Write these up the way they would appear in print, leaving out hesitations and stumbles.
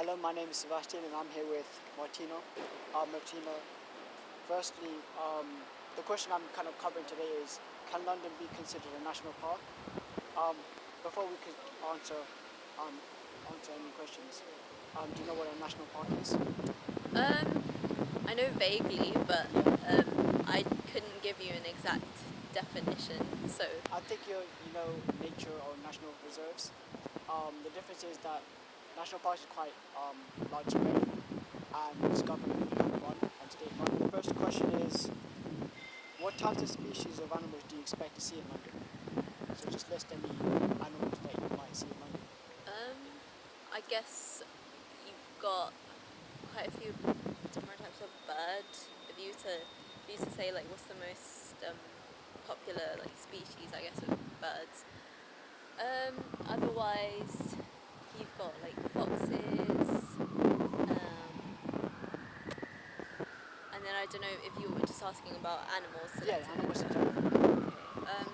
Hello, my name is Sebastian and I'm here with Martino. Martino, firstly, the question I'm kind of covering today is, can London be considered a national park? Um, Before we could answer any questions, do you know what a national park is? I know vaguely, but I couldn't give you an exact definition. So, I think you know nature or national reserves. The difference is that national parks is quite widespread and it's government run and state run. The first question is, what types of species of animals do you expect to see in London? So just list any animals that you might see in London. I guess you've got quite a few different types of bird. If you to say like what's the most popular like species, I guess, of birds. Otherwise, you've got like foxes. And then I don't know if you were just asking about animals. Yeah, animals in general. Okay.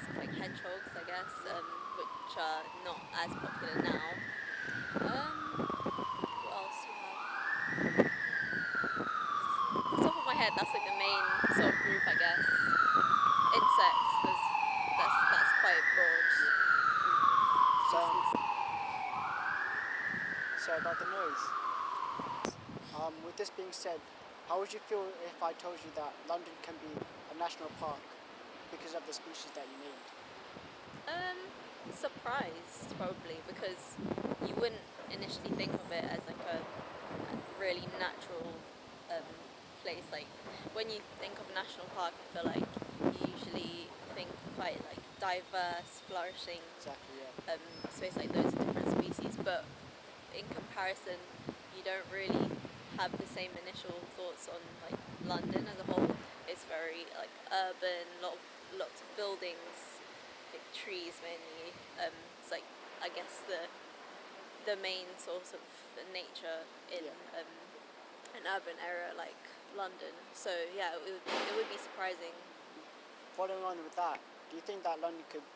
Stuff like hedgehogs, I guess, which are not as popular now. What else do you have? Off the top of my head, that's like the main sort of group, I guess. Insects. That's quite broad. So, sorry about the noise. With this being said, how would you feel if I told you that London can be a national park because of the species that you named? Surprised probably, because you wouldn't initially think of it as like a really natural place. Like when you think of a national park, I feel like you usually think quite like diverse, flourishing Exactly, yeah. space, like loads of different species. But in comparison, you don't really have the same initial thoughts on like London as a whole. It's very like urban, lots of buildings, like trees mainly. It's like, I guess, the main source of nature in Yeah. an urban area like London. So yeah, it would be surprising. Following on with that, do you think that London could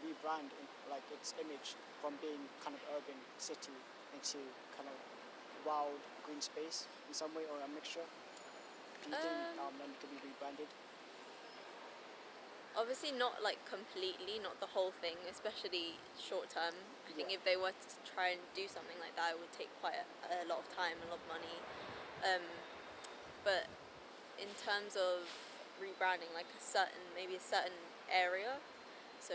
rebrand like its image from being kind of urban city into kind of wild green space in some way or a mixture? Do you think London could be rebranded? Obviously not like completely, not the whole thing, especially short term. I think Yeah. if they were to try and do something like that, it would take quite a lot of time, a lot of money. But in terms of rebranding, like maybe a certain area, so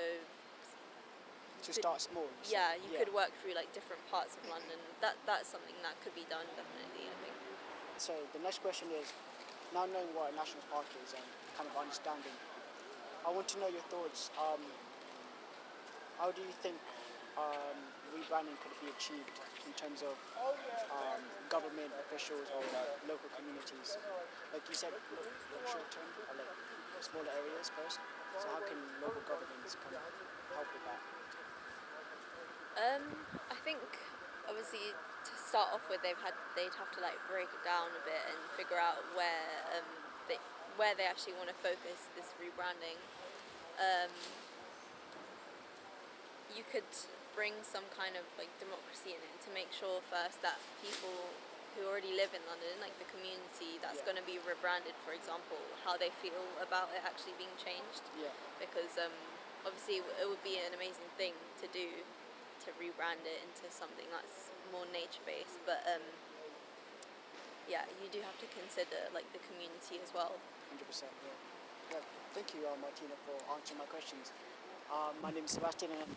To start small. yeah, you could work through like different parts of London. That's something that could be done, definitely, I think. So the next question is, now knowing what a national park is and kind of understanding, I want to know your thoughts. How do you think rebranding could be achieved in terms of government officials or local communities? Like you said, short term, or like smaller areas first. So how can local governments kind of help with that? I think obviously to start off with, they'd have to like break it down a bit and figure out where they actually want to focus this rebranding. You could bring some kind of like democracy in it to make sure first that people who already live in London, like the community that's going to be rebranded, for example, how they feel about it actually being changed. Yeah. Because obviously it would be an amazing thing to do, to rebrand it into something that's more nature based. But yeah, you do have to consider like the community as well. 100%. Yeah. Yeah. Thank you, Martina, for answering my questions. My name is Sebastian, and